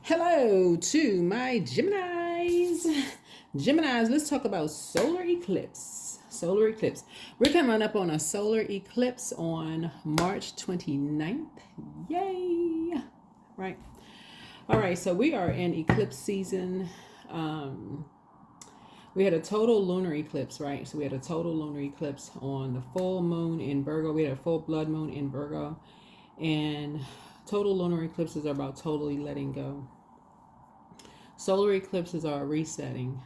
Hello to my Geminis. Geminis, let's talk about solar eclipse. Solar eclipse. We're coming up on a solar eclipse on March 29th. Yay! Right. All right, so we are in eclipse season. We had a total lunar eclipse, right? So we had a total lunar eclipse on the full moon in Virgo. We had a full blood moon in Virgo. And total lunar eclipses are about totally letting go. Solar eclipses are resetting,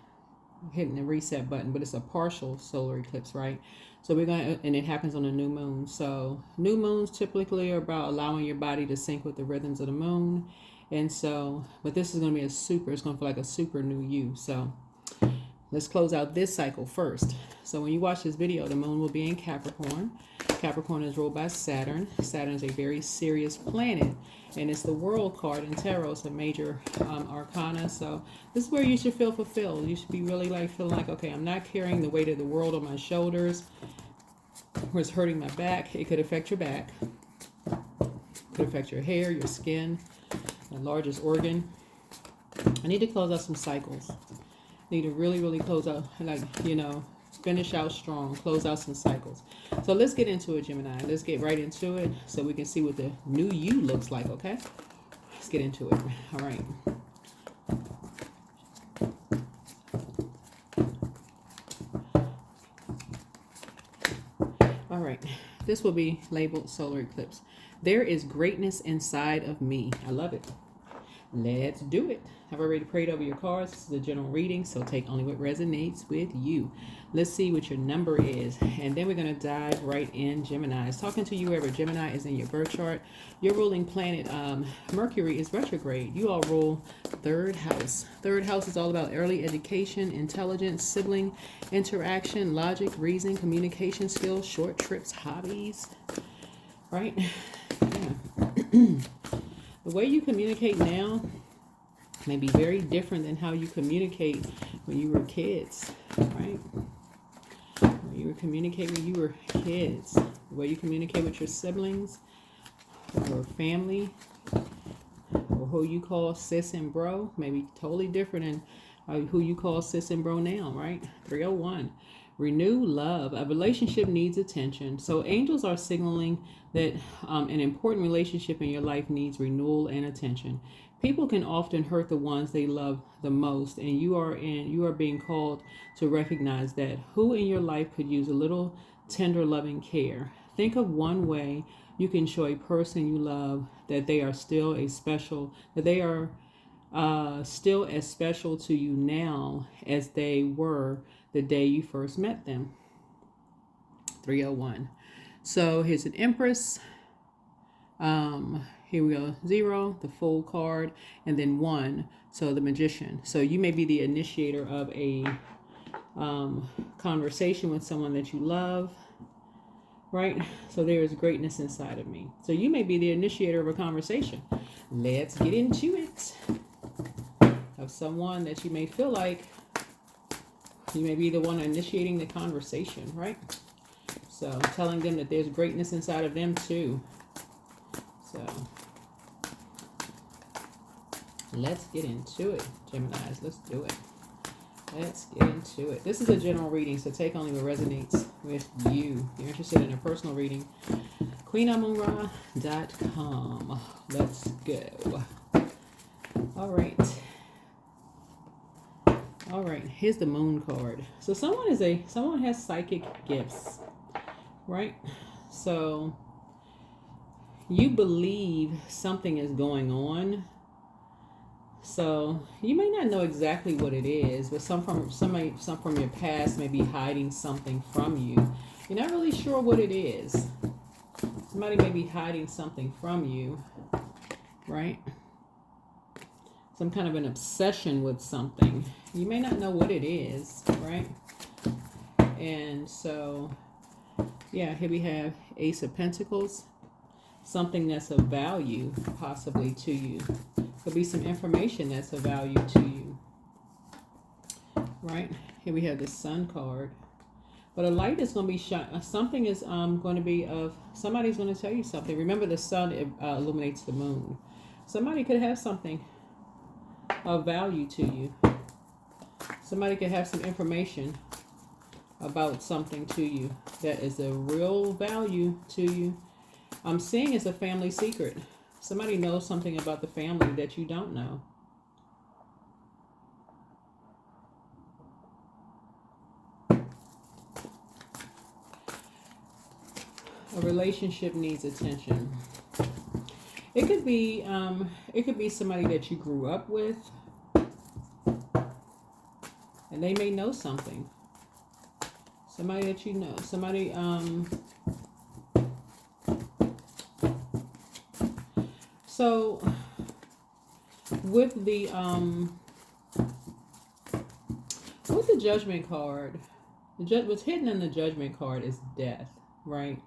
hitting the reset button, but it's a partial solar eclipse, right? So and it happens on a new moon. So new moons typically are about allowing your body to sync with the rhythms of the moon. And so, but this is going to be it's going to feel like a super new you. So let's close out this cycle first. So when you watch this video, the moon will be in Capricorn. Capricorn is ruled by Saturn. Saturn is a very serious planet, and it's the World card in tarot. It's a major arcana. So this is where you should feel fulfilled. You should be really feeling like, okay, I'm not carrying the weight of the world on my shoulders, or it's hurting my back. It could affect your back. It could affect your hair, your skin, the largest organ. I need to close out some cycles. Need to really close out, finish out strong, close out some cycles. So let's get into it, Gemini. Let's get right into it so we can see what the new you looks like, okay? Let's get into it. All right. All right. This will be labeled solar eclipse. There is greatness inside of me. I love it. Let's do it. I've already prayed over your cards. This is a general reading, so take only what resonates with you. Let's see what your number is, and then we're going to dive right in. Gemini is talking to you wherever Gemini is in your birth chart. Your ruling planet, Mercury, is retrograde. You all rule third house. Third house is all about early education, intelligence, sibling interaction, logic, reasoning, communication skills, short trips, hobbies. Right? Yeah. The way you communicate now may be very different than how you communicate when you were kids, right? When you were communicating when you were kids, the way you communicate with your siblings or family, or who you call sis and bro, may be totally different than who you call sis and bro now, right? 301. Renew love. A relationship needs attention. So angels are signaling that an important relationship in your life needs renewal and attention. People can often hurt the ones they love the most, and you are being called to recognize that. Who in your life could use a little tender, loving care? Think of one way you can show a person you love that they are still still as special to you now as they were the day you first met them. 301. So here's an Empress. Here we go. 0, the Fool card, and then 1. So the Magician. So you may be the initiator of a conversation with someone that you love. Right? So there is greatness inside of me. So you may be the initiator of a conversation. Let's get into it. Of someone that you may feel like you may be the one initiating the conversation, right? So telling them that there's greatness inside of them too. So let's get into it, Geminis. Let's do it. Let's get into it. This is a general reading, so take only what resonates with you. If you're interested in a personal reading, QueenAmunRa.com. Let's go. All right. All right, here's the Moon card. So someone has psychic gifts, right? So you believe something is going on. So you may not know exactly what it is, but some from your past may be hiding something from you. You're not really sure what it is. Somebody may be hiding something from you, right? Some kind of an obsession with something. You may not know what it is, right? And so, yeah, here we have Ace of Pentacles. Something that's of value, possibly, to you. Could be some information that's of value to you, right? Here we have the Sun card. But a light is going to be shine. Something is going to be somebody's going to tell you something. Remember, the sun illuminates the moon. Somebody could have something of value to you. Somebody could have some information about something to you that is a real value to you. I'm seeing it's a family secret. Somebody knows something about the family that you don't know. A relationship needs attention. It could be somebody that you grew up with, and they may know something. Somebody that you know. Somebody so with the Judgment card, what's hidden in the Judgment card is death, right?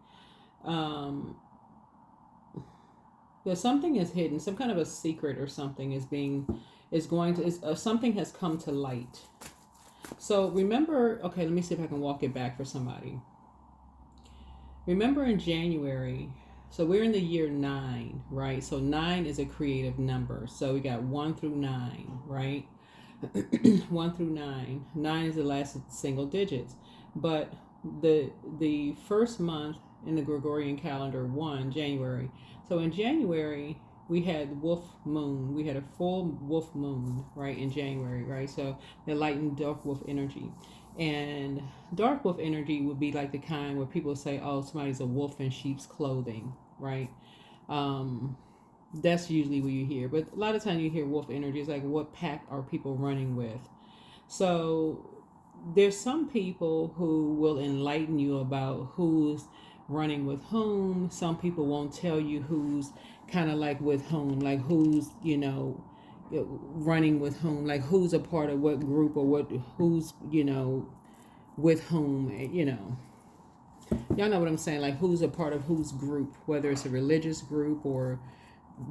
Something is hidden, some kind of a secret or something something has come to light. So remember, okay, let me see if I can walk it back for somebody. Remember in January, so we're in the year 9, right? So 9 is a creative number. So we got 1 through 9, right? 1 through 9. 9 is the last single digits. But the first month in the Gregorian calendar, January. So in January, we had wolf moon. We had a full wolf moon, right, in January, right? So the light and dark wolf energy. And dark wolf energy would be like the kind where people say, oh, somebody's a wolf in sheep's clothing, right? That's usually what you hear. But a lot of times you hear wolf energy. It's like, what pack are people running with? So there's some people who will enlighten you about who's running with whom. Some people won't tell you who's kind of like with whom, like who's, running with whom, like who's a part of what group or who's, with whom, Y'all know what I'm saying? Like who's a part of whose group, whether it's a religious group or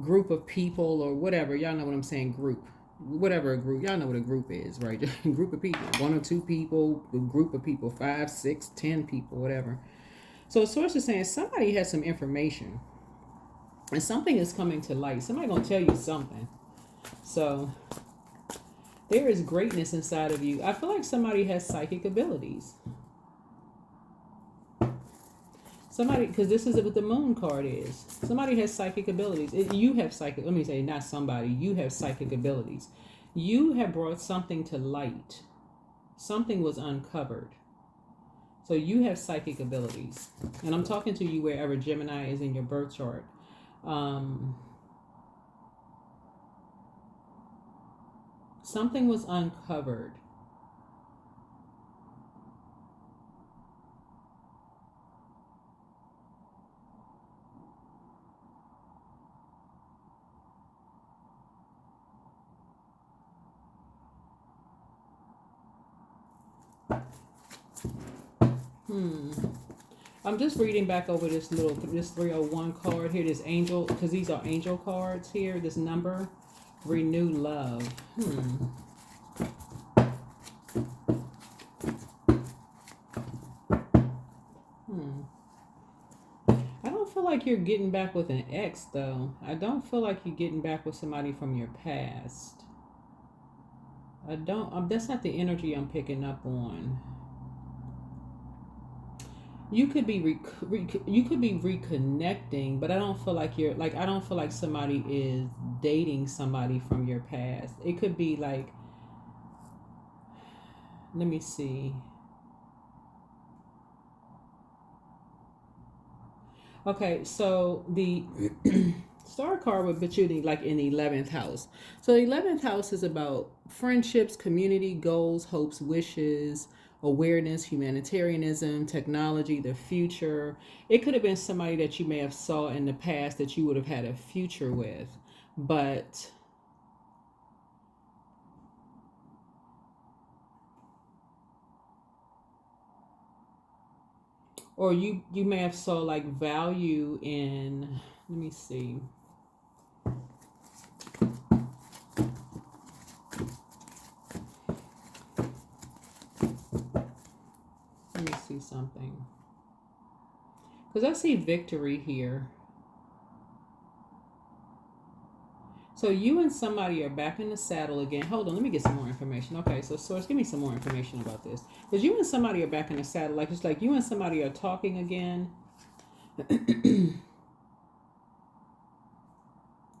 group of people or whatever. Y'all know what I'm saying? Group. Whatever a group. Y'all know what a group is, right? A group of people. 1 or 2 people, a group of people, 5, 6, 10 people, whatever. So a source is saying somebody has some information and something is coming to light. Somebody gonna tell you something. So there is greatness inside of you. I feel like somebody has psychic abilities. Somebody, because this is what the moon card is. Somebody has psychic abilities. You have psychic, let me say, not somebody. You have psychic abilities. You have brought something to light. Something was uncovered. So you have psychic abilities. And I'm talking to you wherever Gemini is in your birth chart. Something was uncovered. I'm just reading back over this 301 card here, this angel, because these are angel cards here, this number, renew love. I don't feel like you're getting back with an ex, though. I don't feel like you're getting back with somebody from your past. I don't, that's not the energy I'm picking up on. You could be reconnecting, but I don't feel like I don't feel like somebody is dating somebody from your past. It could be like, let me see. Okay, so the star card would put you like in the 11th house. So the 11th house is about friendships, community, goals, hopes, wishes, awareness, humanitarianism, technology, the future. It could have been somebody that you may have saw in the past that you would have had a future with, but or you may have saw like value in, let me see. Let me see something. Because I see victory here. So you and somebody are back in the saddle again. Hold on, let me get some more information. Okay, so Source, give me some more information about this. Because you and somebody are back in the saddle. Like, it's like you and somebody are talking again. You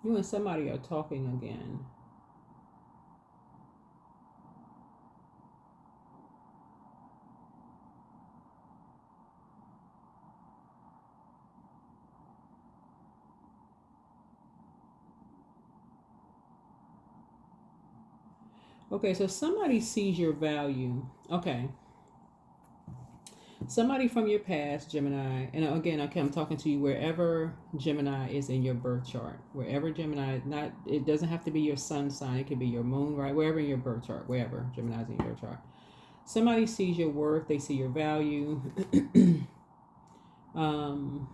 and somebody are talking again. Okay, so somebody sees your value. Okay. Somebody from your past, Gemini, and again, okay, I'm talking to you wherever Gemini is in your birth chart. Wherever Gemini, not, it doesn't have to be your sun sign. It could be your moon, right? Wherever in your birth chart, wherever Gemini is in your birth chart. Somebody sees your worth. They see your value. um,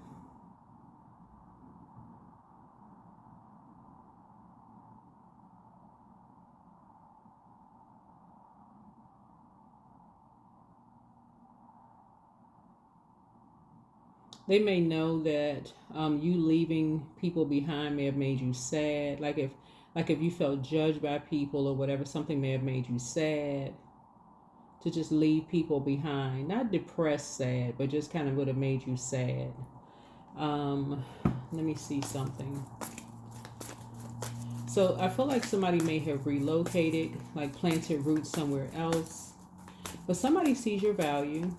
they may know that you leaving people behind may have made you sad. Like if you felt judged by people or whatever, something may have made you sad to just leave people behind. Not depressed sad, but just kind of would have made you sad. Let me see something. So I feel like somebody may have relocated, like planted roots somewhere else. But somebody sees your value.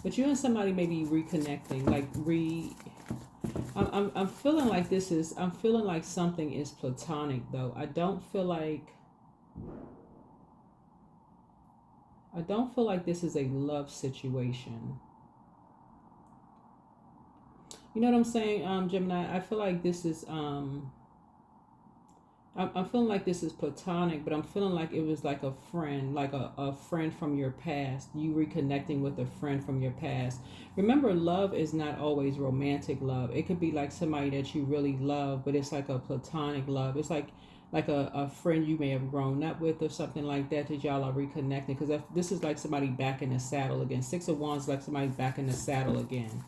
But you and somebody may be reconnecting, I'm feeling like I'm feeling like something is platonic though. I don't feel like this is a love situation. You know what I'm saying, Gemini? I feel like this is I'm feeling like this is platonic, but I'm feeling like it was like a friend, like a friend from your past. You reconnecting with a friend from your past. Remember, love is not always romantic love. It could be like somebody that you really love, but it's like a platonic love. It's like a friend you may have grown up with or something like that y'all are reconnecting. Because this is like somebody back in the saddle again. Six of Wands, like somebody back in the saddle again.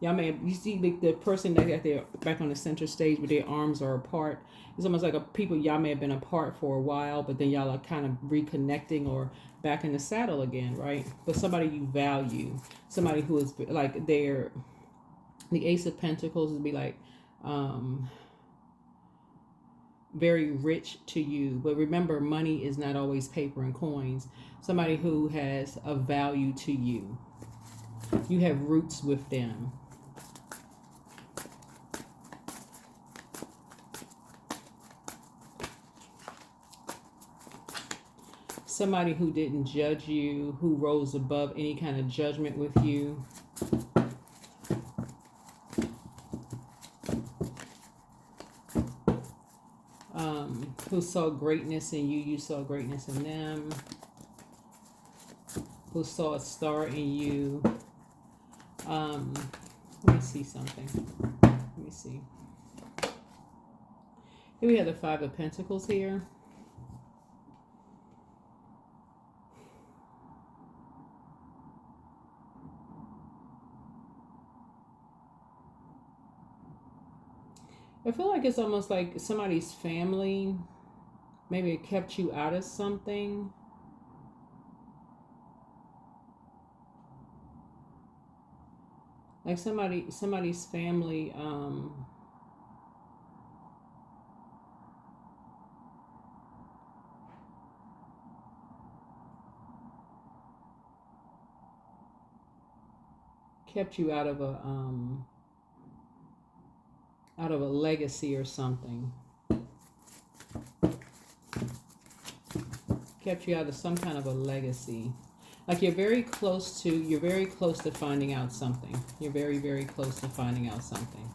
Y'all may have, you see the person that they're back on the center stage, but their arms are apart. It's almost like people y'all may have been apart for a while, but then y'all are kind of reconnecting or back in the saddle again, right? But somebody you value, somebody who is like the Ace of Pentacles would be like very rich to you. But remember, money is not always paper and coins. Somebody who has a value to you. You have roots with them. Somebody who didn't judge you, who rose above any kind of judgment with you. Who saw greatness in you, you saw greatness in them. Who saw a star in you. Let me see something. Let me see. Here we have the Five of Pentacles here. I feel like it's almost like somebody's family maybe it kept you out of something. Like somebody's family kept you out of a legacy or something. Kept you out of some kind of a legacy. Like you're very close to finding out something. You're very, very close to finding out something.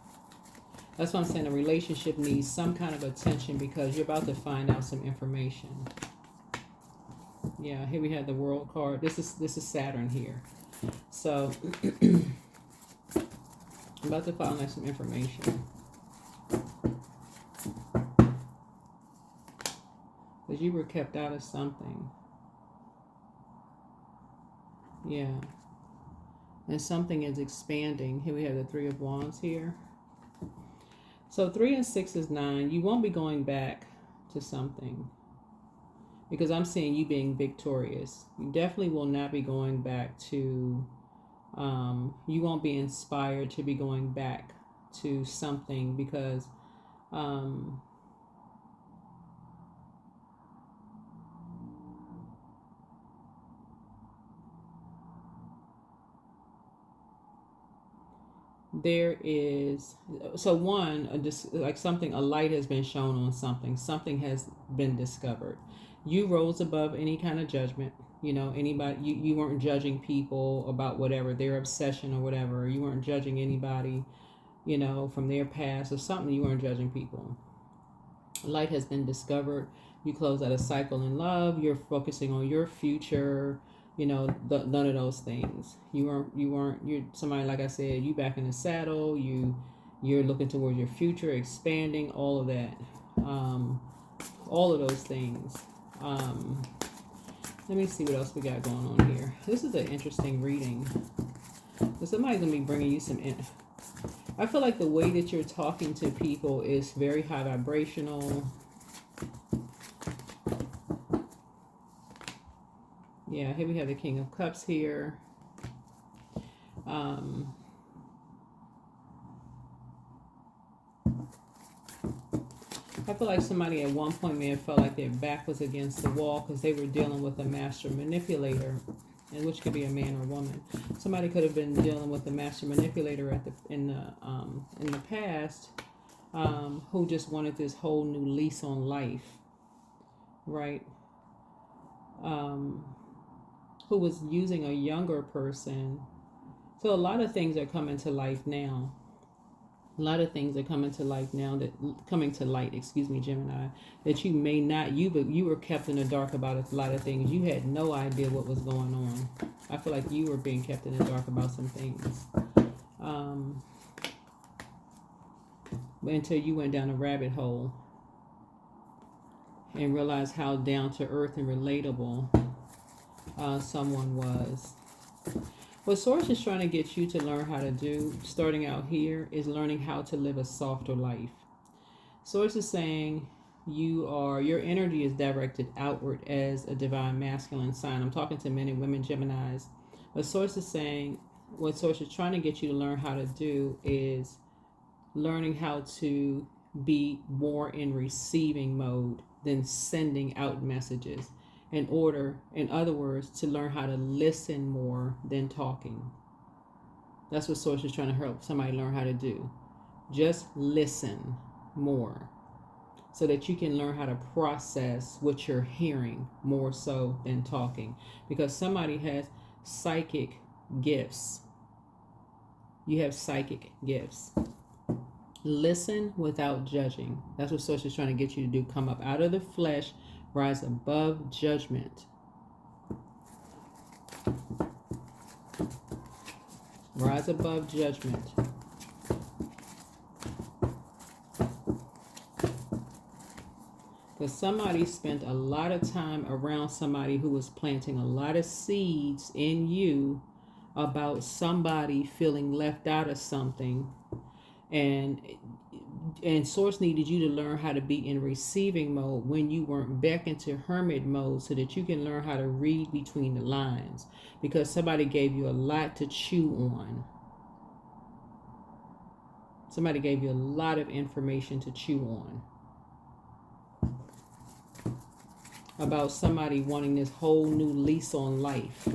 That's why I'm saying a relationship needs some kind of attention because you're about to find out some information. Yeah, here we have the World card. This is Saturn here. So I'm about to find out some information. Because you were kept out of something. Yeah. And something is expanding. Here we have the Three of Wands here. So 3 and 6 is 9. You won't be going back to something because I'm seeing you being victorious. You definitely will not be going back to, you won't be inspired to be going back to something because there is, so one, like something, a light has been shown on something. Something has been discovered. You rose above any kind of judgment. You know, anybody, you weren't judging people about whatever, their obsession or whatever. You weren't judging anybody, you know, from their past or something. You weren't judging people. Light has been discovered. You close out a cycle in love. You're focusing on your future. You know, none of those things. You're somebody, like I said, you back in the saddle. You're looking towards your future, expanding, all of that. All of those things. Let me see what else we got going on here. This is an interesting reading. So somebody's going to be bringing you some I feel like the way that you're talking to people is very high vibrational. Yeah, here we have the King of Cups here. I feel like somebody at one point may have felt like their back was against the wall because they were dealing with a master manipulator, and which could be a man or a woman. Somebody could have been dealing with a master manipulator in the past, who just wanted this whole new lease on life, right? Who was using a younger person. So a lot of things are coming to life now. A lot of things are coming to life now, Gemini, that you may not, you were kept in the dark about a lot of things. You had no idea what was going on. I feel like you were being kept in the dark about some things. Until you went down a rabbit hole and realized how down to earth and relatable someone was. What Source is trying to get you to learn how to do, starting out here, is learning how to live a softer life. Source is saying your energy is directed outward as a divine masculine sign. I'm talking to men and women Geminis. But Source is saying, what Source is trying to get you to learn how to do is learning how to be more in receiving mode than sending out messages. In other words, to learn how to listen more than talking. That's what Source is trying to help somebody learn how to do. Just listen more so that you can learn how to process what you're hearing more so than talking. Because somebody has psychic gifts. You have psychic gifts. Listen without judging. That's what Source is trying to get you to do. Come up out of the flesh. Rise above judgment. Rise above judgment. Because somebody spent a lot of time around somebody who was planting a lot of seeds in you about somebody feeling left out of something. And Source needed you to learn how to be in receiving mode when you weren't back into hermit mode, so that you can learn how to read between the lines, because somebody gave you a lot to chew on. Somebody gave you a lot of information to chew on about somebody wanting this whole new lease on life.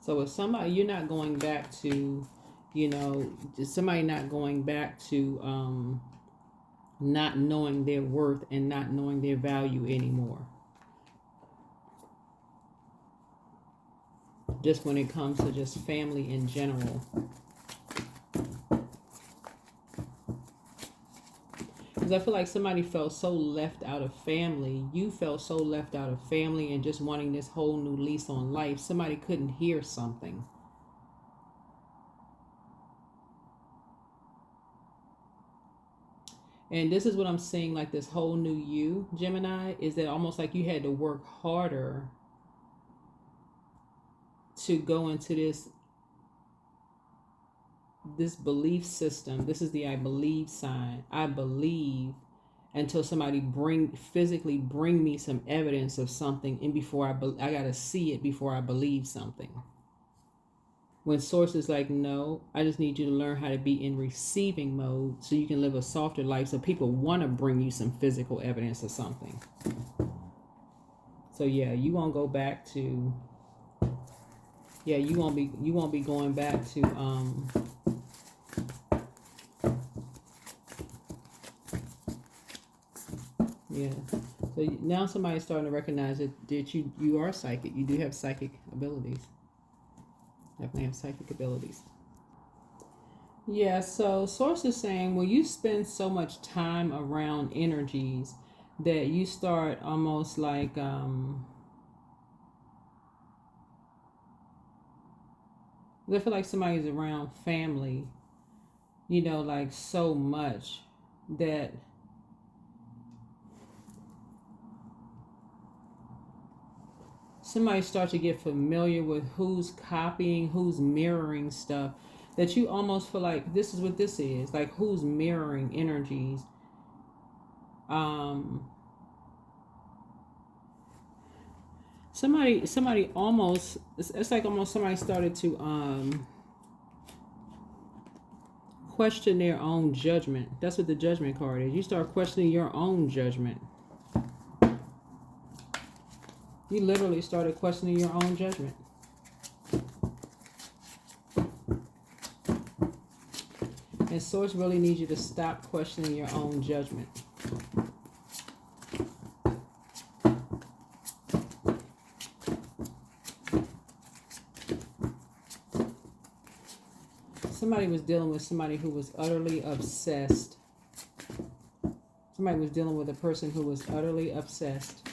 So if somebody, you're not going back to, somebody not going back to not knowing their worth and not knowing their value anymore. Just when it comes to just family in general. Because I feel like somebody felt so left out of family. You felt so left out of family and just wanting this whole new lease on life. Somebody couldn't hear something. And this is what I'm seeing, like this whole new you, Gemini, is that almost like you had to work harder to go into this belief system. This is the I believe sign. I believe until somebody physically bring me some evidence of something, and before I gotta see it before I believe something. When source is like, no, I just need you to learn how to be in receiving mode so you can live a softer life, so people want to bring you some physical evidence of something. So yeah, you won't go back to, you won't be going back to so now somebody's starting to recognize that you are psychic. You do have psychic abilities. Definitely have psychic abilities. Yeah, so source is saying, well, you spend so much time around energies that you start almost like I feel like somebody's around family, like so much that somebody starts to get familiar with who's copying, who's mirroring stuff, that you almost feel like this is what this is, like who's mirroring energies. Somebody almost, it's like almost somebody started to question their own judgment. That's what the judgment card is. You start questioning your own judgment. You literally started questioning your own judgment. And source really needs you to stop questioning your own judgment. Somebody was dealing with somebody who was utterly obsessed. Somebody was dealing with a person who was utterly obsessed.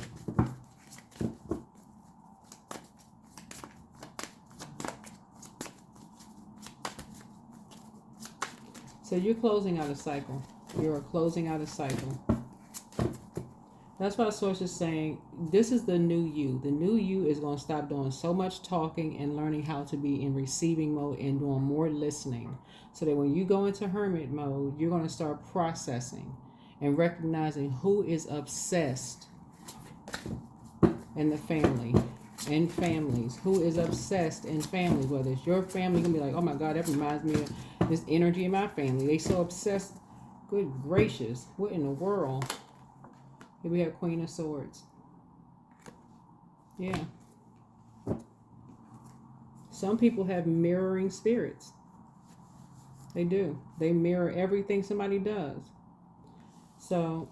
So you're closing out a cycle. You're closing out a cycle. That's why source is saying this is the new you. The new you is going to stop doing so much talking and learning how to be in receiving mode and doing more listening. So that when you go into hermit mode, you're going to start processing and recognizing who is obsessed in the family. In families, who is obsessed in families, whether it's your family, you're gonna be like, oh my God, that reminds me of this energy in my family. They so obsessed. Good gracious, what in the world? Here we have Queen of Swords. Yeah. Some people have mirroring spirits. They do. They mirror everything somebody does. So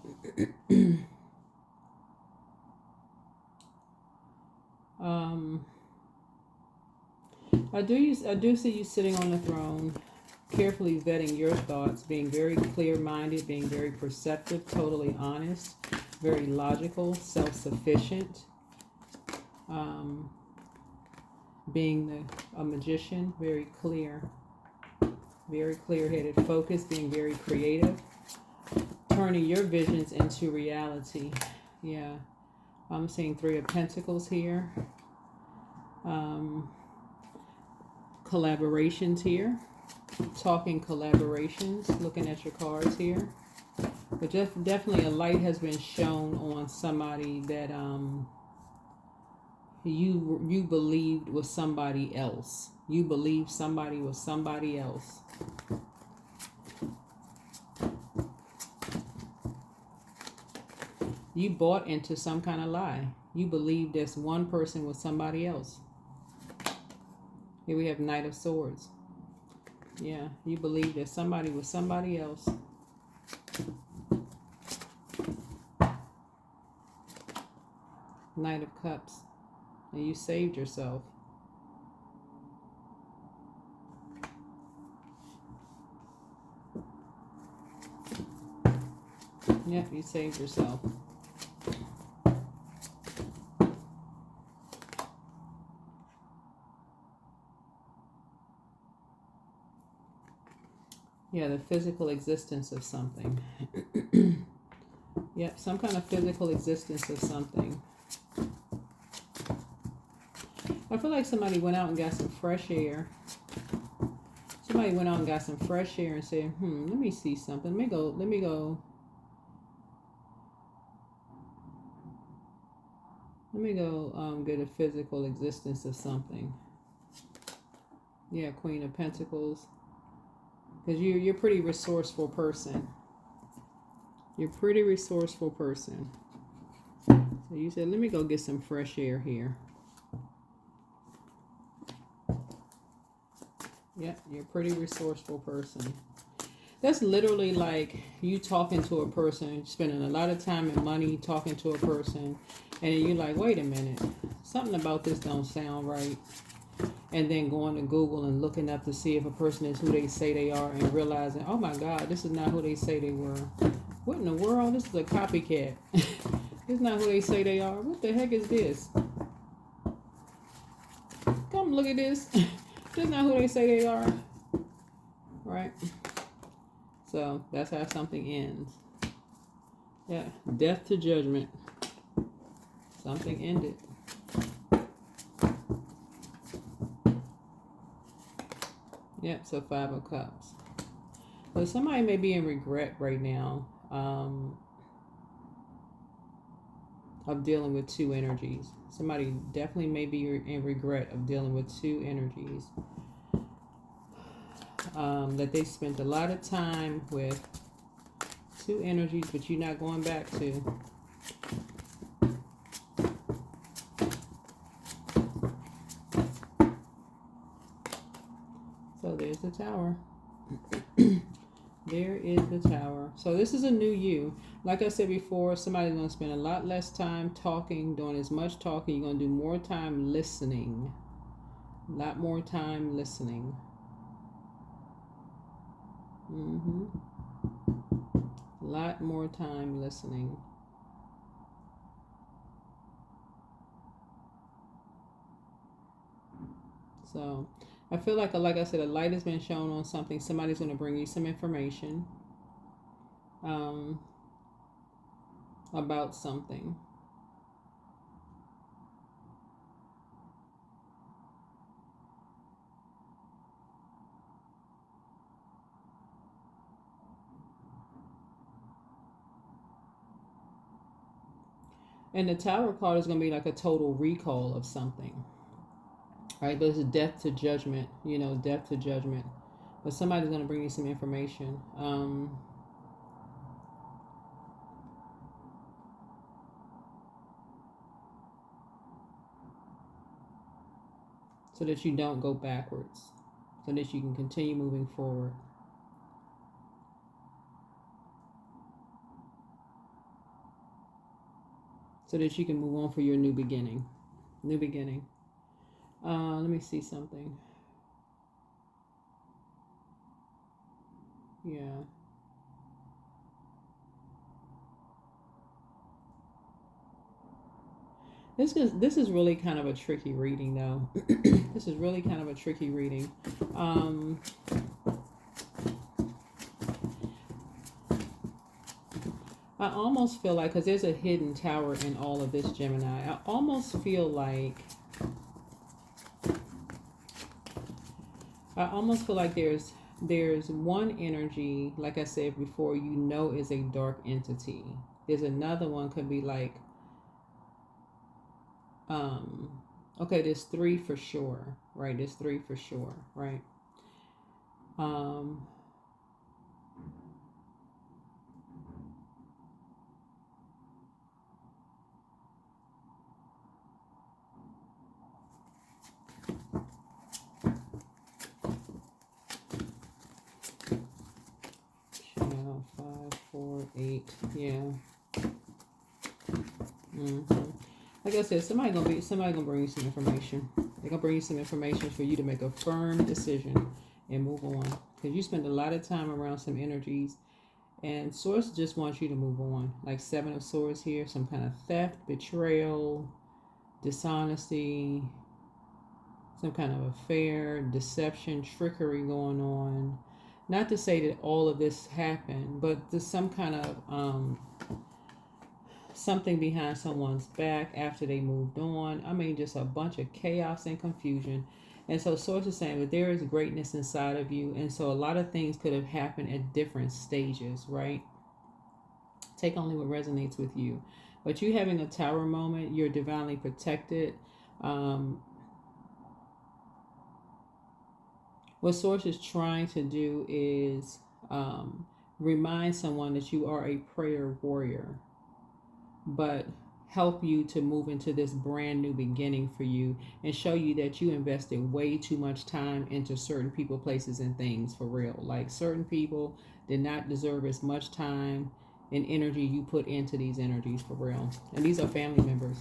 I do see you sitting on the throne, carefully vetting your thoughts, being very clear-minded, being very perceptive, totally honest, very logical, self-sufficient, being a magician, very clear-headed, focused, being very creative, turning your visions into reality. Yeah, I'm seeing Three of Pentacles here. Collaborations here, talking collaborations, looking at your cards here. But definitely a light has been shown on somebody that you believed was somebody else. You believed somebody was somebody else. You bought into some kind of lie. You believed this one person was somebody else. Here we have Knight of Swords. Yeah, you believed that somebody was somebody else. Knight of Cups. And you saved yourself. Yep, you saved yourself. Yeah, the physical existence of something. Yep, some kind of physical existence of something. I feel like somebody went out and got some fresh air. Somebody went out and got some fresh air and said, let me see something. Let me go get a physical existence of something. Yeah, Queen of Pentacles. Because you're a pretty resourceful person. You're a pretty resourceful person. So you said, let me go get some fresh air here. Yeah, you're a pretty resourceful person. That's literally like you talking to a person, spending a lot of time and money talking to a person, and then you're like, wait a minute, something about this don't sound right. And then going to Google and looking up to see if a person is who they say they are, and realizing, oh my God, this is not who they say they were. What in the world? This is a copycat. This is not who they say they are. What the heck is this? Come look at this. This is not who they say they are. Right? So that's how something ends. Yeah, death to judgment. Something ended. Yep, so 5 of Cups. So somebody may be in regret right now of dealing with 2 energies. Somebody definitely may be in regret of dealing with 2 energies. That they spent a lot of time with 2 energies, but you're not going back to. So there's the Tower. There is the Tower. So this is a new you. Like I said before, somebody's going to spend a lot less time talking, doing as much talking. You're going to do more time listening. A lot more time listening. A lot more time listening. So I feel like I said, a light has been shown on something. Somebody's going to bring you some information about something. And the Tower card is going to be like a total recall of something. Right, but it's death to judgment, death to judgment. But somebody's going to bring you some information. So that you don't go backwards. So that you can continue moving forward. So that you can move on for your new beginning. New beginning. Let me see something. Yeah. This is really kind of a tricky reading, though. This is really kind of a tricky reading. I almost feel like, because there's a hidden tower in all of this, Gemini, I almost feel like there's one energy, like I said before, is a dark entity. There's another one, could be like, okay, there's 3 for sure, right? There's 3 for sure, right? Channel 5, 4, 8, yeah. Like I said, somebody gonna bring you some information. They're gonna bring you some information for you to make a firm decision and move on. Because you spend a lot of time around some energies, and Source just wants you to move on. Like 7 of Swords here, some kind of theft, betrayal, dishonesty, some kind of affair, deception, trickery going on. Not to say that all of this happened, but there's some kind of something behind someone's back after they moved on. I mean, just a bunch of chaos and confusion. And so Source is saying that there is greatness inside of you. And so a lot of things could have happened at different stages, right? Take only what resonates with you. But you having a tower moment, you're divinely protected. What Source is trying to do is remind someone that you are a prayer warrior, but help you to move into this brand new beginning for you and show you that you invested way too much time into certain people, places, and things for real. Like certain people did not deserve as much time and energy you put into these energies for real. And these are family members.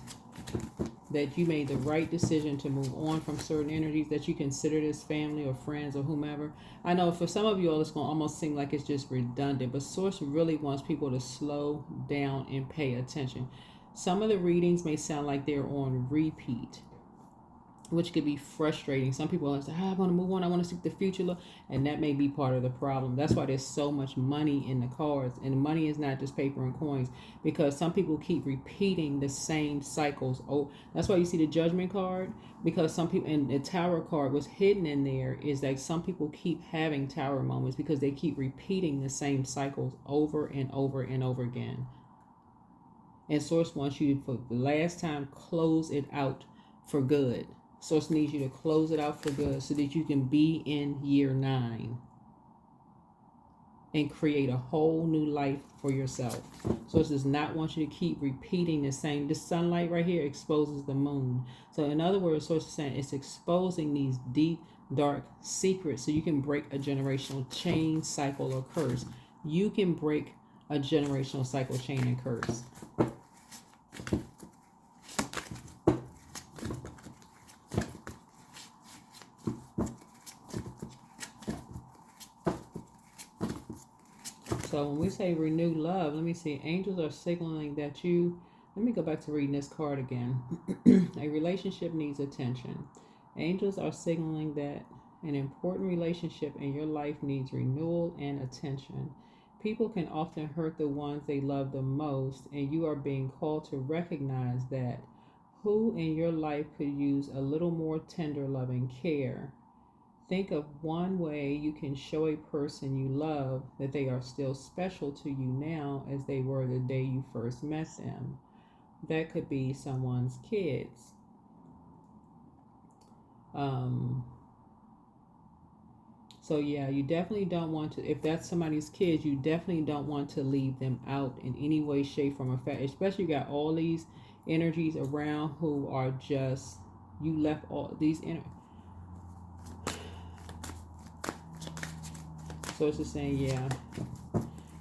That you made the right decision to move on from certain energies that you considered as family or friends or whomever. I know for some of you all, it's going to almost seem like it's just redundant, but Source really wants people to slow down and pay attention. Some of the readings may sound like they're on repeat, which could be frustrating. Some people are like, I want to move on. I want to see the future look. And that may be part of the problem. That's why there's so much money in the cards. And money is not just paper and coins, because some people keep repeating the same cycles. Oh, that's why you see the Judgment card, because some people, and the Tower card was hidden in there, is that some people keep having Tower moments because they keep repeating the same cycles over and over and over again. And Source wants you to, for the last time, close it out for good. Source needs you to close it out for good so that you can be in year 9 and create a whole new life for yourself. Source does not want you to keep repeating the same. The sunlight right here exposes the moon. So in other words, Source is saying it's exposing these deep, dark secrets so you can break a generational chain, cycle, or curse. You can break a generational cycle, chain, and curse. So when we say renew love, let me see. Angels are signaling that you, let me go back to reading this card again. A relationship needs attention. Angels are signaling that an important relationship in your life needs renewal and attention. People can often hurt the ones they love the most, and you are being called to recognize that. Who in your life could use a little more tender, loving care? Think of one way you can show a person you love that they are still special to you now as they were the day you first met them. That could be someone's kids. So yeah, you definitely don't want to, if that's somebody's kids, you definitely don't want to leave them out in any way, shape, form, or fashion. Especially you got all these energies around who are just, you left all these energies. So it's just saying, yeah,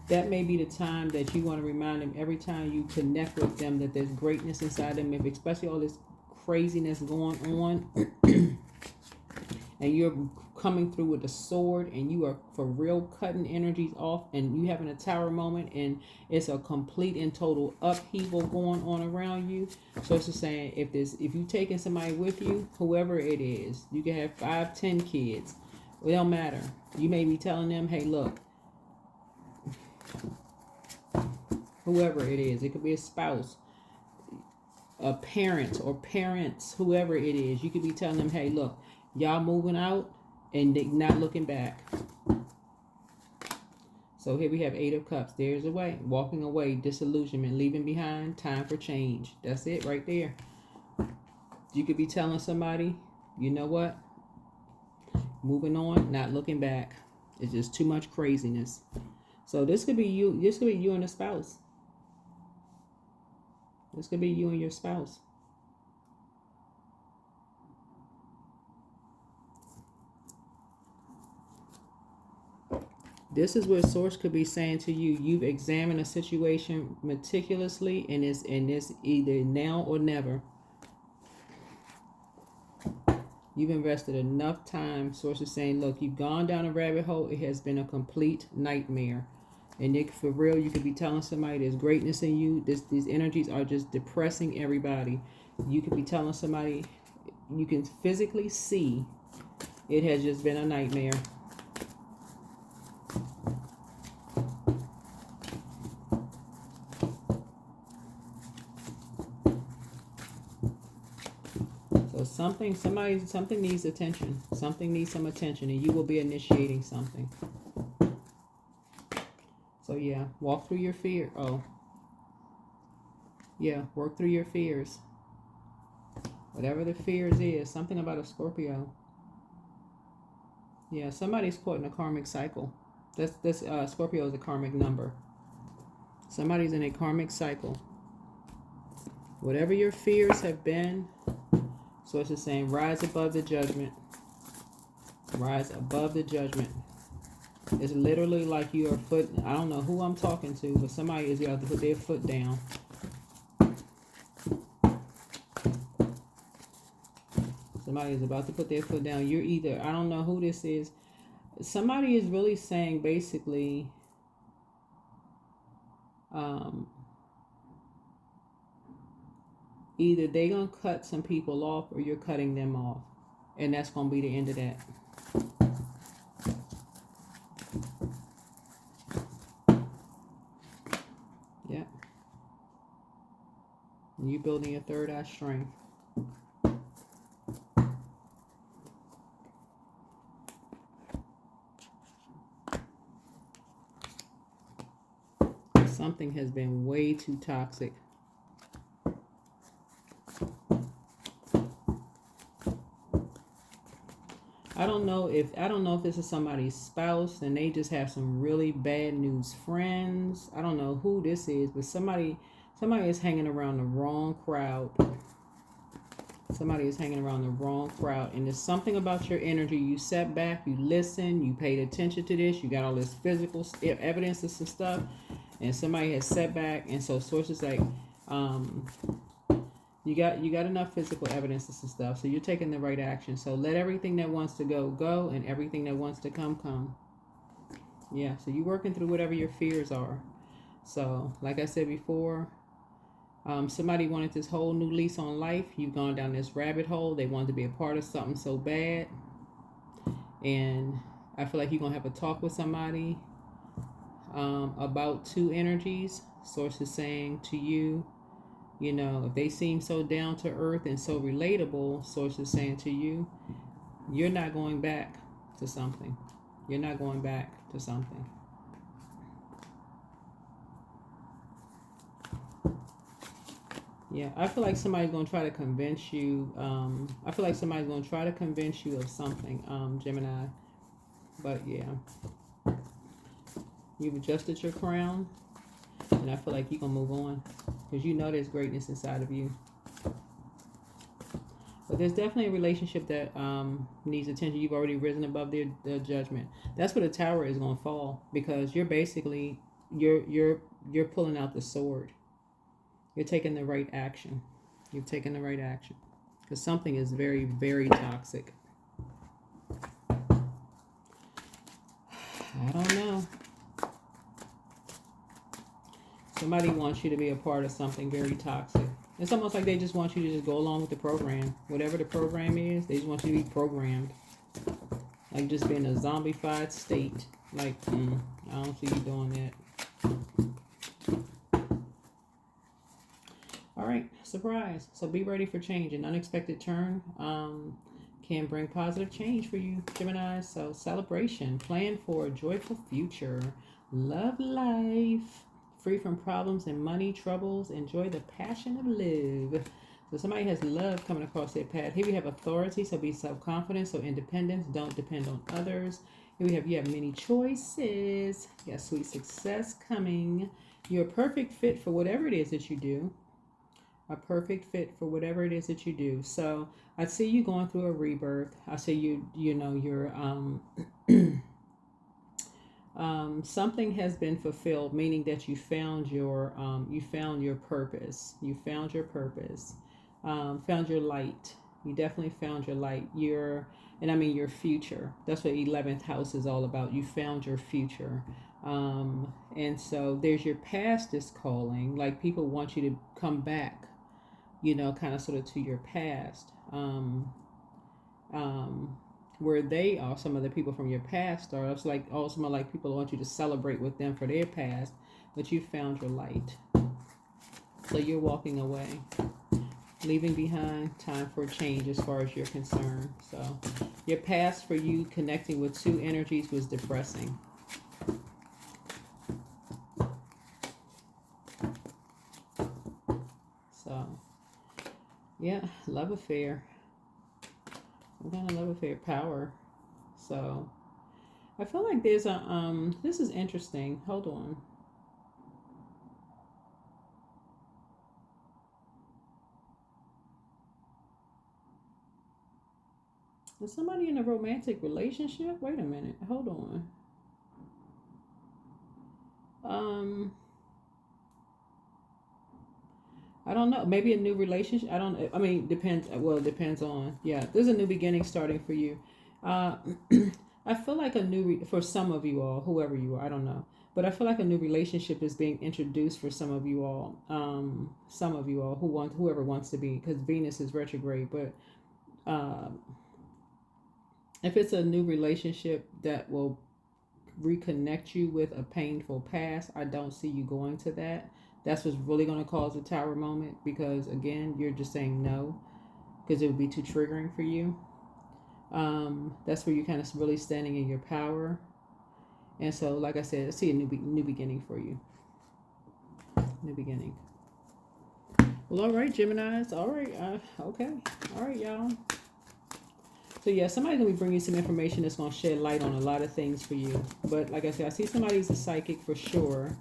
that may be the time that you want to remind them every time you connect with them that there's greatness inside them, especially all this craziness going on, and you're coming through with a sword and you are for real cutting energies off, and you having a Tower moment and it's a complete and total upheaval going on around you. So it's just saying, if you taking somebody with you, whoever it is, you can have 5, 10 kids. It don't matter. You may be telling them, hey, look, whoever it is, it could be a spouse, a parent or parents, whoever it is, you could be telling them, hey, look, y'all moving out and they not looking back. So here we have 8 of Cups. There's a way. Walking away, disillusionment, leaving behind, time for change. That's it right there. You could be telling somebody, you know what? Moving on, not looking back. It's just too much craziness. So this could be you. This could be you and a spouse. This could be you and your spouse. This is what Source could be saying to you. You've examined a situation meticulously, and it's either now or never. You've invested enough time. Source is saying, look, you've gone down a rabbit hole. It has been a complete nightmare. And Nick, for real, you could be telling somebody there's greatness in you. These energies are just depressing everybody. You could be telling somebody, you can physically see it has just been a nightmare. something needs attention. Something needs some attention, and you will be initiating something. So yeah, walk through your fear. Oh, yeah, work through your fears. Whatever the fears is, something about a Scorpio. Yeah, somebody's caught in a karmic cycle. This Scorpio is a karmic number. Somebody's in a karmic cycle. Whatever your fears have been, so it's just saying, rise above the judgment. Rise above the judgment. It's literally like you are I don't know who I'm talking to, but somebody is about to put their foot down. Somebody is about to put their foot down. You're either, I don't know who this is. Somebody is really saying basically, either they're going to cut some people off or you're cutting them off. And that's going to be the end of that. Yeah. You building your third eye strength. Something has been way too toxic. I don't know if this is somebody's spouse and they just have some really bad news friends. I don't know who this is, but somebody is hanging around the wrong crowd. Somebody is hanging around the wrong crowd, and there's something about your energy. You sat back, you listened, you paid attention to this, you got all this physical evidence and some stuff, and somebody has sat back, and so sources like, you got enough physical evidence and some stuff, so you're taking the right action. So let everything that wants to go, and everything that wants to come. Yeah, so you're working through whatever your fears are. So, like I said before, somebody wanted this whole new lease on life. You've gone down this rabbit hole. They wanted to be a part of something so bad. And I feel like you're going to have a talk with somebody about two energies. Source is saying to you, you know, if they seem so down to earth and so relatable, Source is saying to you, you're not going back to something. You're not going back to something. Yeah, I feel like somebody's going to try to convince you. I feel like somebody's going to try to convince you of something, Gemini. But yeah, you've adjusted your crown, and I feel like you're going to move on because you know there's greatness inside of you. But there's definitely a relationship that needs attention. You've already risen above their judgment. That's where the tower is going to fall, because you're basically, you're pulling out the sword. You're taking the right action. You've taken the right action. Because something is very, very toxic. I don't know. Somebody wants you to be a part of something very toxic. It's almost like they just want you to just go along with the program. Whatever the program is, they just want you to be programmed. Like just be in a zombified state. Like, I don't see you doing that. All right, surprise. So be ready for change. An unexpected turn can bring positive change for you, Gemini. So celebration, plan for a joyful future, love life, free from problems and money troubles, enjoy the passion of love. So somebody has love coming across their path. Here we have authority, so be self-confident. So independence, don't depend on others. Here we have, you have many choices. You got sweet success coming. You're a perfect fit for whatever it is that you do. A perfect fit for whatever it is that you do. So I see you going through a rebirth. I see you're something has been fulfilled, meaning that you found your purpose. You found your purpose. Found your light. You definitely found your light. Your future. That's what 11th house is all about. You found your future. And so there's your past is calling. Like people want you to come back, kind of sort of to your past. Where they are, some of the people from your past are. It's like also like people want you to celebrate with them for their past, but you found your light. So you're walking away. leaving behind, time for change as far as you're concerned. So your past for you connecting with two energies was depressing. So yeah, love affair. Some kind of love affair, power. So I feel like there's a this is interesting. Hold on. Is somebody in a romantic relationship? Wait a minute. Hold on. I don't know. Maybe a new relationship. I mean, depends. Well, it depends on. Yeah, there's a new beginning starting for you. Uh, I feel like a for some of you all, whoever you are, I don't know, but I feel like a new relationship is being introduced for some of you all. Some of you all whoever wants to be, because Venus is retrograde. But if it's a new relationship that will reconnect you with a painful past, I don't see you going to that. That's what's really going to cause a tower moment, because again, you're just saying no because it would be too triggering for you. That's where you're kind of really standing in your power. And so, like I said, I see a new beginning for you. New beginning. Well, all right, Geminis. All right. Okay. All right, y'all. So yeah, somebody's going to be bringing some information that's going to shed light on a lot of things for you. But like I said, I see somebody's a psychic for sure.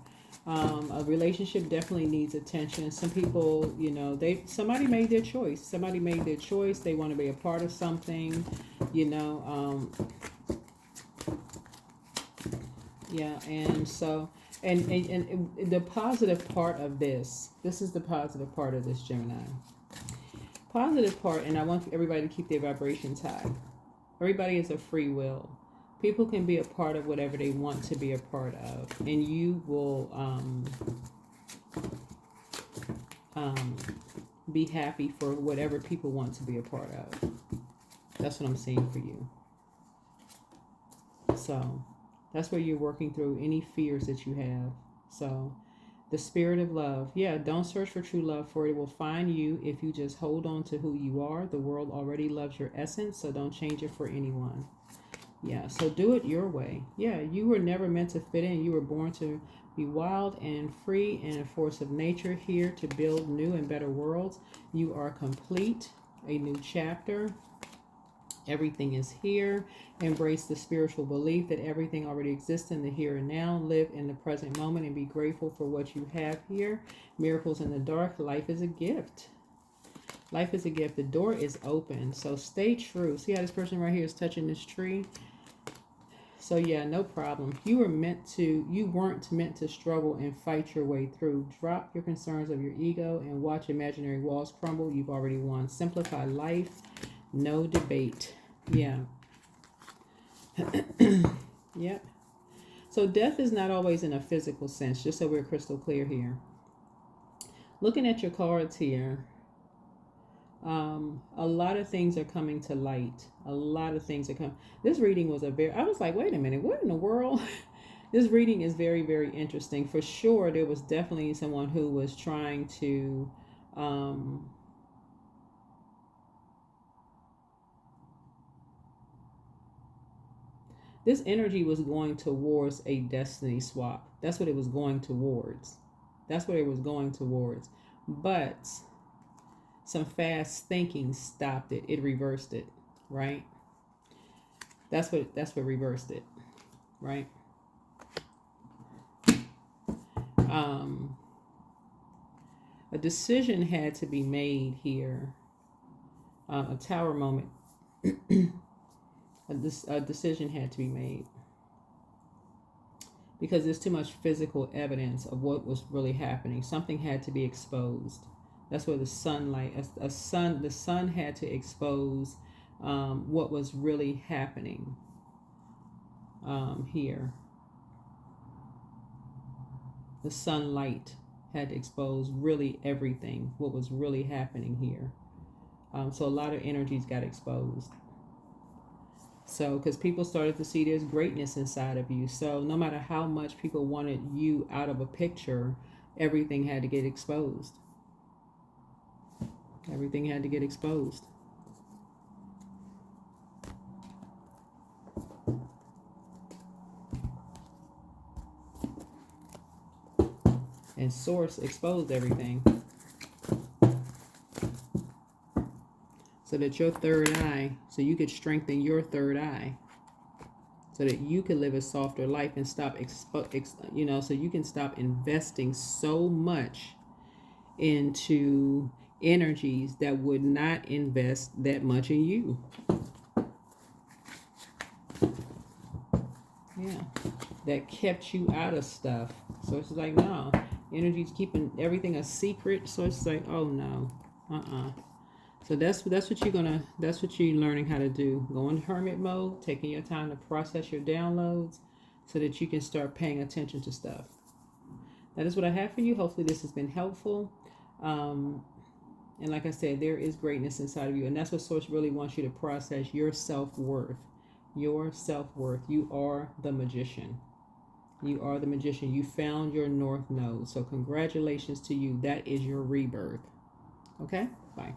A relationship definitely needs attention. Some people, you know, somebody made their choice. Somebody made their choice. They want to be a part of something, you know. Yeah, and so, and the positive part of this is the positive part of this, Gemini. Positive part, and I want everybody to keep their vibrations high. Everybody is a free will. People can be a part of whatever they want to be a part of, and you will be happy for whatever people want to be a part of. That's what I'm seeing for you. So that's where you're working through any fears that you have. So the spirit of love. Yeah, don't search for true love, for it will find you if you just hold on to who you are. The world already loves your essence, so don't change it for anyone. Yeah, so do it your way. Yeah, you were never meant to fit in. You were born to be wild and free and a force of nature, here to build new and better worlds. You are complete, a new chapter. Everything is here. Embrace the spiritual belief that everything already exists in the here and now. Live in the present moment and be grateful for what you have here. Miracles in the dark. Life is a gift. Life is a gift. The door is open. So stay true. See how this person right here is touching this tree? So yeah, no problem. You weren't meant to struggle and fight your way through. Drop your concerns of your ego and watch imaginary walls crumble. You've already won. Simplify life. No debate. Yeah. Yep. So death is not always in a physical sense, just so we're crystal clear here. Looking at your cards here, a lot of things are coming to light. A lot of things are coming. This reading was I was like, wait a minute, what in the world? This reading is very, very interesting. For sure, there was definitely someone who was trying to this energy was going towards a destiny swap. That's what it was going towards. That's what it was going towards. But some fast thinking stopped it. It reversed it, right? That's what reversed it, right? A decision had to be made here. A tower moment. A decision had to be made because there's too much physical evidence of what was really happening. Something had to be exposed. That's where the sun had to expose what was really happening here. The sunlight had to expose really everything, what was really happening here. So a lot of energies got exposed. So, because people started to see there's greatness inside of you. So no matter how much people wanted you out of a picture, everything had to get exposed. Everything had to get exposed. And Source exposed everything. So that your third eye, so you could strengthen your third eye. So that you can live a softer life and stop, so you can stop investing so much into energies that would not invest that much in you. Yeah, that kept you out of stuff. So it's like, no, energy's keeping everything a secret. So it's like, oh no, So that's what you're learning how to do. Go in hermit mode, taking your time to process your downloads, so that you can start paying attention to stuff. That is what I have for you. Hopefully this has been helpful. And like I said, there is greatness inside of you, and that's what Source really wants you to process: your self-worth. Your self-worth. You are the magician. You are the magician. You found your north node. So congratulations to you. That is your rebirth. Okay? Bye.